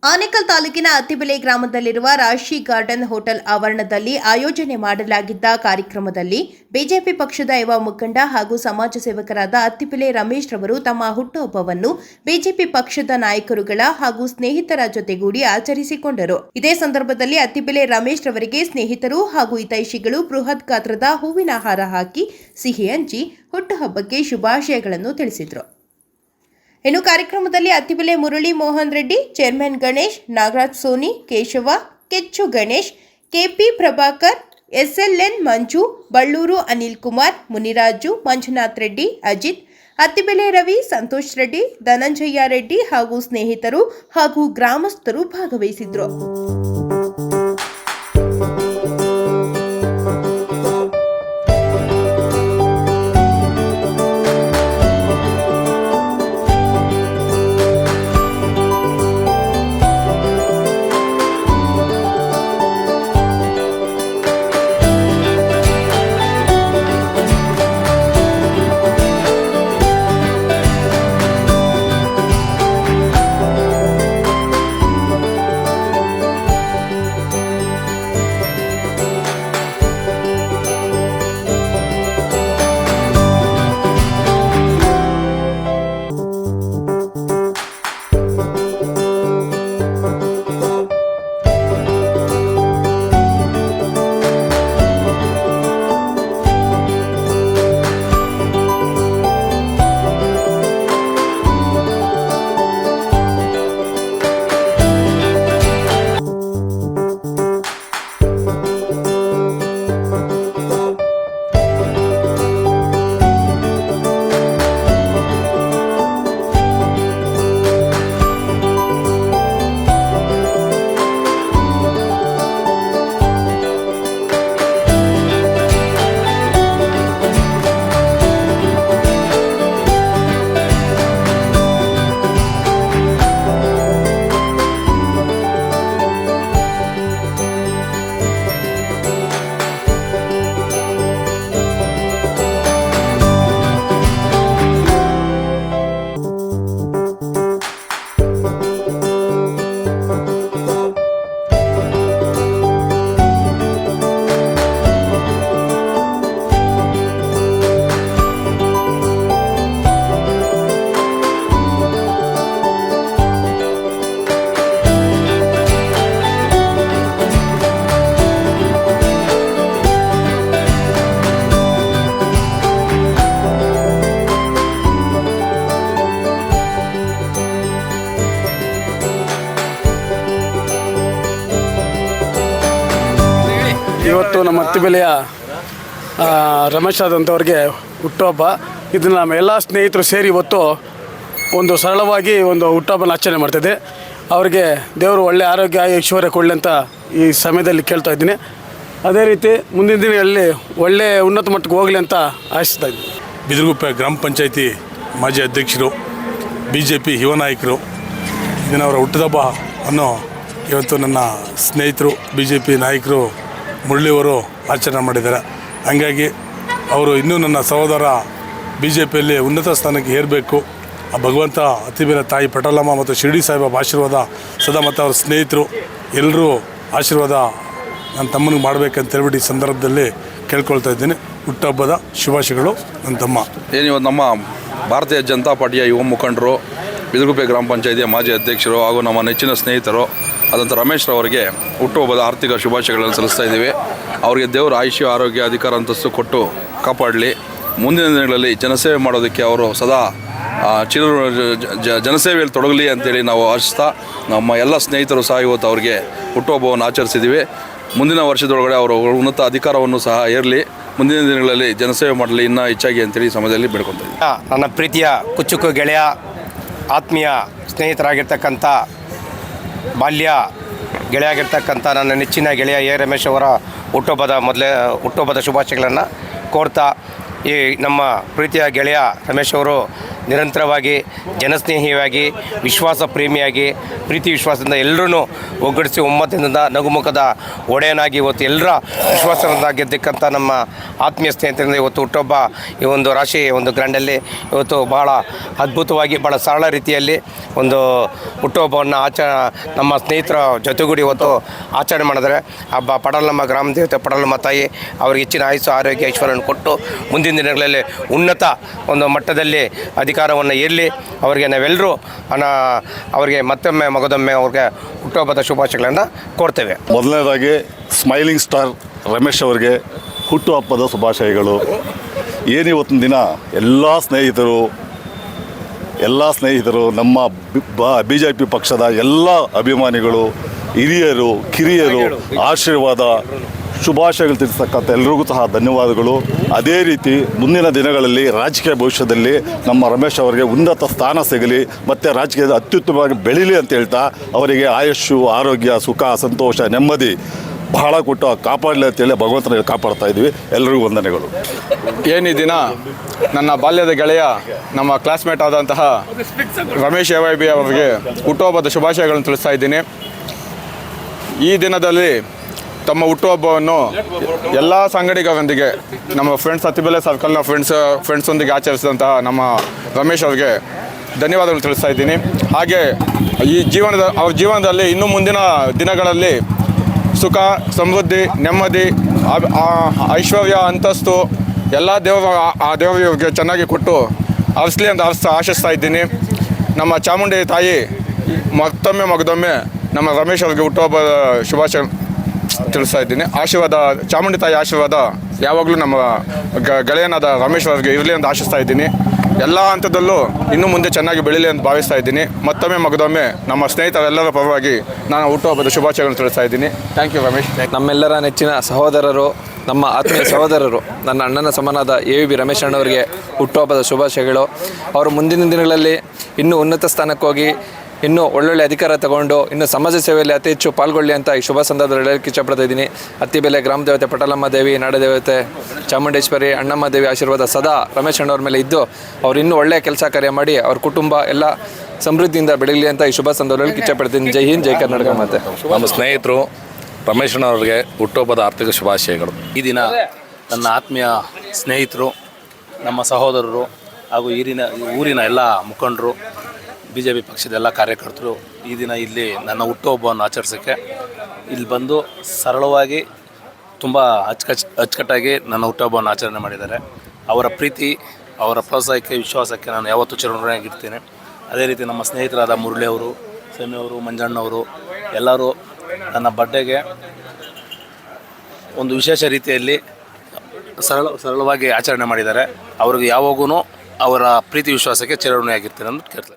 ಆನೇಕಲ್ ತಾಲೂಕಿನ ಅತ್ತಿಬೆಲೆ ಗ್ರಾಮದಲ್ಲಿರುವ ರಾಶಿ ಗಾರ್ಡನ್ ಹೋಟೆಲ್ ಆವರಣದಲ್ಲಿ ಆಯೋಜನೆ ಮಾಡಲಾಗಿದ್ದ ಕಾರ್ಯಕ್ರಮದಲ್ಲಿ ಬಿಜೆಪಿ ಪಕ್ಷದ ಯುವ ಮುಖಂಡ ಹಾಗೂ ಸಮಾಜ ಸೇವಕರಾದ ಅತ್ತಿಬೆಲೆ ರಮೇಶ್ ರವರು ತಮ್ಮ ಹುಟ್ಟುಹಬ್ಬವನ್ನು ಬಿಜೆಪಿ ಪಕ್ಷದ ನಾಯಕರುಗಳ ಹಾಗೂ ಸ್ನೇಹಿತರ ಜೊತೆಗೂಡಿ ಆಚರಿಸಿಕೊಂಡರು. ಇದೇ ಸಂದರ್ಭದಲ್ಲಿ ಅತ್ತಿಬೆಲೆ ರಮೇಶ್ ರವರಿಗೆ ಸ್ನೇಹಿತರು ಹಾಗೂ ಹಿತೈಷಿಗಳು ಬೃಹತ್ ಗಾತ್ರದ ಹೂವಿನ ಹಾರ ಹಾಕಿ ಸಿಹಿ ಹಂಚಿ ಹುಟ್ಟುಹಬ್ಬಕ್ಕೆ ಶುಭಾಶಯಗಳನ್ನು ತಿಳಿಸಿದರು. ಇನ್ನು ಕಾರ್ಯಕ್ರಮದಲ್ಲಿ Attibele Murali Mohan Reddy, chairman Ganesh, Nagaraj Soni, Keshava, Kechu Ganesh, KP Prabhakar, SLN Manju, Balluru Anil Kumar, Muniraju, Manjunath Reddy, Ajith, Attibele Ravi, Santosh Reddy, Dhananjaya Reddy ಹಾಗೂ ಸ್ನೇಹಿತರು ಹಾಗೂ ಗ್ರಾಮಸ್ಥರು ಭಾಗವಹಿಸಿದ್ರು. ಇವತ್ತು ನಮ್ಮ ಅತ್ತಿಬೆಲೆಯ ರಮೇಶ್ ಆದಂಥವ್ರಿಗೆ ಹುಟ್ಟುಹಬ್ಬ. ಇದನ್ನು ನಮ್ಮ ಎಲ್ಲ ಸ್ನೇಹಿತರು ಸೇರಿ ಇವತ್ತು ಒಂದು ಸರಳವಾಗಿ ಒಂದು ಹುಟ್ಟುಹಬ್ಬನ ಆಚರಣೆ ಮಾಡ್ತಿದ್ದೆ. ಅವರಿಗೆ ದೇವರು ಒಳ್ಳೆಯ ಆರೋಗ್ಯ ಐಶ್ವರ್ಯ ಕೊಡಲಿ ಅಂತ ಈ ಸಮಯದಲ್ಲಿ ಕೇಳ್ತಾ ಇದ್ದೀನಿ. ಅದೇ ರೀತಿ ಮುಂದಿನ ದಿನಗಳಲ್ಲಿ ಒಳ್ಳೆಯ ಉನ್ನತ ಮಟ್ಟಕ್ಕೆ ಹೋಗಲಿ ಅಂತ ಆಶಿಸ್ತಾ ಇದ್ದೀನಿ. ಬಿದಿರುಗುಪ್ಪೆ ಗ್ರಾಮ ಪಂಚಾಯಿತಿ ಮಾಜಿ ಅಧ್ಯಕ್ಷರು, BJP ಯುವ ನಾಯಕರು, ಇದನ್ನವರ ಹುಟ್ಟುಹಬ್ಬ ಅನ್ನೋ ಇವತ್ತು ನನ್ನ ಸ್ನೇಹಿತರು BJP ನಾಯಕರು ಮುರಳಿಯವರು ಆಚರಣೆ ಮಾಡಿದ್ದಾರೆ. ಹಂಗಾಗಿ ಅವರು ಇನ್ನೂ ನನ್ನ ಸಹೋದರ BJPಯಲ್ಲಿ ಉನ್ನತ ಸ್ಥಾನಕ್ಕೆ ಏರಬೇಕು. ಆ ಭಗವಂತ ಅತ್ತಿಬೆಲೆ ತಾಯಿ ಪಟಲಮ್ಮ ಮತ್ತು ಶಿರ್ಡಿ ಸಾಯಿಬಾಬಾ ಆಶೀರ್ವಾದ ಸದಾ ಮತ್ತು ಅವ್ರ ಸ್ನೇಹಿತರು ಎಲ್ಲರೂ ಆಶೀರ್ವಾದ ನನ್ನ ತಮ್ಮನಿಗೆ ಮಾಡಬೇಕಂತೇಳ್ಬಿಟ್ಟು ಈ ಸಂದರ್ಭದಲ್ಲಿ ಕೇಳ್ಕೊಳ್ತಾ ಇದ್ದೀನಿ. ಹುಟ್ಟುಹಬ್ಬದ ಶುಭಾಶಯಗಳು ನನ್ನ ತಮ್ಮ. ಏನಿವತ್ತು ನಮ್ಮ ಭಾರತೀಯ ಜನತಾ ಪಾರ್ಟಿಯ ಯುವ ಮುಖಂಡರು, ಬಿದಿರುಗುಪ್ಪೆ ಗ್ರಾಮ ಪಂಚಾಯಿತಿಯ ಮಾಜಿ ಅಧ್ಯಕ್ಷರು ಹಾಗೂ ನಮ್ಮ ನೆಚ್ಚಿನ ಸ್ನೇಹಿತರು ಆದಂಥ ರಮೇಶ್ ರವರಿಗೆ ಹುಟ್ಟುಹಬ್ಬದ ಆರ್ಥಿಕ ಶುಭಾಶಯಗಳನ್ನು ಸಲ್ಲಿಸ್ತಾ ಇದ್ದೀವಿ. ಅವರಿಗೆ ದೇವರ ಆಯುಷ್ಯ, ಆರೋಗ್ಯ, ಅಧಿಕಾರ ಅಂತಸ್ತು ಕೊಟ್ಟು ಕಾಪಾಡಲಿ. ಮುಂದಿನ ದಿನಗಳಲ್ಲಿ ಜನಸೇವೆ ಮಾಡೋದಕ್ಕೆ ಅವರು ಸದಾ ಜನಸೇವೆಯಲ್ಲಿ ತೊಡಗಲಿ ಅಂತೇಳಿ ನಾವು ಆಶಿಸ್ತಾ ನಮ್ಮ ಎಲ್ಲ ಸ್ನೇಹಿತರು ಸಹ ಇವತ್ತು ಅವರಿಗೆ ಹುಟ್ಟುಹಬ್ಬವನ್ನು ಆಚರಿಸಿದ್ದೀವಿ. ಮುಂದಿನ ವರ್ಷದೊಳಗಡೆ ಅವರು ಉನ್ನತ ಅಧಿಕಾರವನ್ನು ಸಹ ಏರಲಿ, ಮುಂದಿನ ದಿನಗಳಲ್ಲಿ ಜನಸೇವೆ ಮಾಡಲಿ ಇನ್ನೂ ಹೆಚ್ಚಾಗಿ ಅಂತೇಳಿ ಸಮಯದಲ್ಲಿ ಬೇಡ್ಕೊತಾ ಇದ್ದೀವಿ. ನನ್ನ ಪ್ರೀತಿಯ ಕುಚ್ಚುಕು ಗೆಳೆಯ, ಆತ್ಮೀಯ ಸ್ನೇಹಿತರಾಗಿರ್ತಕ್ಕಂಥ ಬಾಲ್ಯ ಗೆಳೆಯಾಗಿರ್ತಕ್ಕಂಥ ನನ್ನ ನೆಚ್ಚಿನ ಗೆಳೆಯ ರಮೇಶ್ ಅವರ ಹುಟ್ಟುಹಬ್ಬದ ಶುಭಾಶಯಗಳನ್ನು ಕೋರ್ತಾ, ಈ ನಮ್ಮ ಪ್ರೀತಿಯ ಗೆಳೆಯ ರಮೇಶ್ ಅವರು ನಿರಂತರವಾಗಿ ಜನಸ್ನೇಹಿಯಾಗಿ ವಿಶ್ವಾಸ ಪ್ರೇಮಿಯಾಗಿ ಪ್ರೀತಿ ವಿಶ್ವಾಸದಿಂದ ಎಲ್ಲರೂ ಒಗ್ಗಡಿಸಿ ಒಮ್ಮತದಿಂದ ನಗುಮುಖದ ಒಡೆಯನಾಗಿ ಇವತ್ತು ಎಲ್ಲರ ವಿಶ್ವಾಸದಿಂದ ಗೆದ್ದಕ್ಕಂಥ ನಮ್ಮ ಆತ್ಮೀಯ ಸ್ನೇಹಿತರಿಂದ ಇವತ್ತು ಹುಟ್ಟುಹಬ್ಬ ಈ ಒಂದು ರಾಶಿ ಒಂದು ಗ್ರ್ಯಾಂಡಲ್ಲಿ ಇವತ್ತು ಬಹಳ ಅದ್ಭುತವಾಗಿ ಭಾಳ ಸರಳ ರೀತಿಯಲ್ಲಿ ಒಂದು ಹುಟ್ಟುಹಬ್ಬವನ್ನು ನಮ್ಮ ಸ್ನೇಹಿತರ ಜೊತೆಗೂಡಿ ಇವತ್ತು ಆಚರಣೆ ಮಾಡಿದರೆ ಹಬ್ಬ ಪಡಲಮ್ಮ ಗ್ರಾಮ ದೇವತೆ ಪಡಲಮ್ಮ ತಾಯಿ ಅವ್ರಿಗೆ ಹೆಚ್ಚಿನ ಆಯುಸ್ಸು ಆರೋಗ್ಯ ಐಶ್ವರ್ಯವನ್ನು ಕೊಟ್ಟು ಮುಂದಿನ ದಿನಗಳಲ್ಲಿ ಉನ್ನತ ಒಂದು ಮಟ್ಟದಲ್ಲಿ ಅಧಿಕಾರವನ್ನು ಏರಲಿ. ಅವರಿಗೆ ನಾವೆಲ್ಲರೂ ಅವರಿಗೆ ಮತ್ತೊಮ್ಮೆ ಮಗದೊಮ್ಮೆ ಅವ್ರಿಗೆ ಹುಟ್ಟುಹಬ್ಬದ ಶುಭಾಶಯಗಳನ್ನು ಕೋರ್ತೇವೆ. ಮೊದಲನೇದಾಗಿ ಸ್ಮೈಲಿಂಗ್ ಸ್ಟಾರ್ ರಮೇಶ್ ಅವರಿಗೆ ಹುಟ್ಟುಹಬ್ಬದ ಶುಭಾಶಯಗಳು. ಏನಿವತ್ತಿನ ದಿನ ಎಲ್ಲ ಸ್ನೇಹಿತರು ನಮ್ಮ BJP ಪಕ್ಷದ ಎಲ್ಲ ಅಭಿಮಾನಿಗಳು, ಹಿರಿಯರು, ಕಿರಿಯರು ಆಶೀರ್ವಾದ ಶುಭಾಶಯಗಳು ತಿಳಿಸ್ತಕ್ಕಂಥ ಎಲ್ರಿಗೂ ಸಹ ಧನ್ಯವಾದಗಳು. ಅದೇ ರೀತಿ ಮುಂದಿನ ದಿನಗಳಲ್ಲಿ ರಾಜಕೀಯ ಭವಿಷ್ಯದಲ್ಲಿ ನಮ್ಮ ರಮೇಶ್ ಅವರಿಗೆ ಉನ್ನತ ಸ್ಥಾನ ಸಿಗಲಿ ಮತ್ತು ರಾಜಕೀಯದ ಅತ್ಯುತ್ತಮವಾಗಿ ಬೆಳೀಲಿ ಅಂತ ಹೇಳ್ತಾ ಅವರಿಗೆ ಆಯುಷ್ಯು, ಆರೋಗ್ಯ, ಸುಖ, ಸಂತೋಷ, ನೆಮ್ಮದಿ ಬಹಳ ಕೊಟ್ಟು ಕಾಪಾಡಲಿ ಅಂತೇಳಿ ಭಗವಂತನ ಕಾಪಾಡ್ತಾ ಇದ್ವಿ. ಎಲ್ಲರಿಗೂ ವಂದನೆಗಳು. ಏನು ಈ ದಿನ ನನ್ನ ಬಾಲ್ಯದ ಗೆಳೆಯ ನಮ್ಮ ಕ್ಲಾಸ್ಮೇಟ್ ಆದಂತಹ ರಮೇಶ್ AYB ಅವರಿಗೆ ಹುಟ್ಟುಹಬ್ಬದ ಶುಭಾಶಯಗಳನ್ನು ತಿಳಿಸ್ತಾ ಇದ್ದೀನಿ. ಈ ದಿನದಲ್ಲಿ ತಮ್ಮ ಹುಟ್ಟುಹಬ್ಬವನ್ನು ಎಲ್ಲ ಸಂಗಡಿಗರೊಂದಿಗೆ ನಮ್ಮ ಫ್ರೆಂಡ್ಸ್ ಅತ್ತಿಬೆಲೆ ಸರ್ಕಲ್ನ ಫ್ರೆಂಡ್ಸೊಂದಿಗೆ ಆಚರಿಸಿದಂತಹ ನಮ್ಮ ರಮೇಶ್ ಅವರಿಗೆ ಧನ್ಯವಾದಗಳು ತಿಳಿಸ್ತಾ ಇದ್ದೀನಿ. ಹಾಗೆ ಅವ್ರ ಜೀವನದಲ್ಲಿ ಇನ್ನು ಮುಂದಿನ ದಿನಗಳಲ್ಲಿ ಸುಖ, ಸಮೃದ್ಧಿ, ನೆಮ್ಮದಿ, ಐಶ್ವರ್ಯ, ಅಂತಸ್ತು ಎಲ್ಲ ದೇವರಿಗೆ ಚೆನ್ನಾಗಿ ಕೊಟ್ಟು ಹರಿಸಲಿ ಅಂತ ಆಶಿಸ್ತಾ ಇದ್ದೀನಿ. ನಮ್ಮ ಚಾಮುಂಡಿ ತಾಯಿ ಮತ್ತೊಮ್ಮೆ ಮಗದೊಮ್ಮೆ ನಮ್ಮ ರಮೇಶ್ ಅವರಿಗೆ ಹುಟ್ಟುಹಬ್ಬದ ಶುಭಾಶಯ ತಿಳಿಸ್ತಾ ಇದ್ದೀನಿ. ಚಾಮುಂಡಿ ತಾಯಿ ಆಶೀರ್ವಾದ ಯಾವಾಗಲೂ ನಮ್ಮ ಗೆಳೆಯನಾದ ರಮೇಶ್ ಅವರಿಗೆ ಇರಲಿ ಅಂತ ಆಶಿಸ್ತಾ ಇದ್ದೀನಿ. ಎಲ್ಲ ಹಂತದಲ್ಲೂ ಇನ್ನು ಮುಂದೆ ಚೆನ್ನಾಗಿ ಬೆಳೀಲಿ ಅಂತ ಭಾವಿಸ್ತಾ ಇದ್ದೀನಿ. ಮತ್ತೊಮ್ಮೆ ಮಗದೊಮ್ಮೆ ನಮ್ಮ ಸ್ನೇಹಿತರೆಲ್ಲರ ಪರವಾಗಿ ನಾನು ಹುಟ್ಟುಹಬ್ಬದ ಶುಭಾಶಯಗಳನ್ನು ತಿಳಿಸ್ತಾ ಇದ್ದೀನಿ. Thank you Ramesh. ನಮ್ಮೆಲ್ಲರ ನೆಚ್ಚಿನ ಸಹೋದರರು, ನಮ್ಮ ಆತ್ಮೀಯ ಸಹೋದರರು, ನನ್ನ ಅಣ್ಣನ ಸಮನಾದ AYB ರಮೇಶ್ ಅಣ್ಣವರಿಗೆ ಹುಟ್ಟುಹಬ್ಬದ ಶುಭಾಶಯಗಳು. ಅವರು ಮುಂದಿನ ದಿನಗಳಲ್ಲಿ ಇನ್ನೂ ಉನ್ನತ ಸ್ಥಾನಕ್ಕೆ ಹೋಗಿ ಇನ್ನೂ ಒಳ್ಳೊಳ್ಳೆ ಅಧಿಕಾರ ತಗೊಂಡು ಇನ್ನು ಸಮಾಜ ಸೇವೆಯಲ್ಲಿ ಅತಿ ಹೆಚ್ಚು ಪಾಲ್ಗೊಳ್ಳಿ ಅಂತ ಈ ಶುಭ ಸಂದರ್ಭದಲ್ಲಿ ಹೇಳಕ್ಕೆ ಇಷ್ಟಪಡ್ತಾ ಇದ್ದೀನಿ. ಅತ್ತಿಬೆಲೆ ಗ್ರಾಮ ದೇವತೆ ಪಟಲಮ್ಮ ದೇವಿ, ನಾಡದೇವತೆ ಚಾಮುಂಡೇಶ್ವರಿ, ಅಣ್ಣಮ್ಮ ದೇವಿ ಆಶೀರ್ವಾದ ಸದಾ ರಮೇಶ್ ಅಣ್ಣವ್ರ ಮೇಲೆ ಇದ್ದು ಅವ್ರು ಇನ್ನೂ ಒಳ್ಳೆಯ ಕೆಲಸ ಕಾರ್ಯ ಮಾಡಿ ಅವ್ರ ಕುಟುಂಬ ಎಲ್ಲ ಸಮೃದ್ಧಿಯಿಂದ ಬೆಳಗಲಿ ಅಂತ ಈ ಶುಭ ಸಂದರ್ಭದಲ್ಲಿ ಇಷ್ಟಪಡ್ತೀನಿ. ಜೈ ಹಿಂದ್, ಜೈ ಕರ್ನಾಟಕ. ಮತ್ತೆ ನಮ್ಮ ಸ್ನೇಹಿತರು ರಮೇಶ್ ಅಣ್ಣವ್ರಿಗೆ ಹುಟ್ಟುಹಬ್ಬದ ಆರ್ಥಿಕ ಶುಭಾಶಯಗಳು. ಈ ದಿನ ನನ್ನ ಆತ್ಮೀಯ ಸ್ನೇಹಿತರು, ನಮ್ಮ ಸಹೋದರರು ಹಾಗೂ ಊರಿನ ಎಲ್ಲ ಮುಖಂಡರು, BJP ಪಕ್ಷದ ಎಲ್ಲ ಕಾರ್ಯಕರ್ತರು ಈ ದಿನ ಇಲ್ಲಿ ನನ್ನ ಹುಟ್ಟುಹಬ್ಬವನ್ನು ಆಚರಿಸೋಕ್ಕೆ ಇಲ್ಲಿ ಬಂದು ಸರಳವಾಗಿ ತುಂಬ ಅಚ್ಚುಕಟ್ಟಾಗಿ ನನ್ನ ಹುಟ್ಟುಹಬ್ಬವನ್ನು ಆಚರಣೆ ಮಾಡಿದ್ದಾರೆ. ಅವರ ಪ್ರೀತಿ, ಅವರ ಪ್ರೋತ್ಸಾಹಕ್ಕೆ, ವಿಶ್ವಾಸಕ್ಕೆ ನಾನು ಯಾವತ್ತೂ ಚಿರಋಣಿಯಾಗಿರ್ತೀನಿ. ಅದೇ ರೀತಿ ನಮ್ಮ ಸ್ನೇಹಿತರಾದ ಮುರಳಿ ಅವರು, ಸೆಮಿಯವರು, ಮಂಜಣ್ಣವರು ಎಲ್ಲರೂ ನನ್ನ ಬರ್ಡೇಗೆ ಒಂದು ವಿಶೇಷ ರೀತಿಯಲ್ಲಿ ಸರಳವಾಗಿ ಆಚರಣೆ ಮಾಡಿದ್ದಾರೆ. ಅವ್ರಿಗೆ ಯಾವಾಗೂ ಅವರ ಪ್ರೀತಿ ವಿಶ್ವಾಸಕ್ಕೆ ಚಿರಋಣಿಯಾಗಿರ್ತೀನಿ ಅಂತ ಕೇಳ್ತಾರೆ.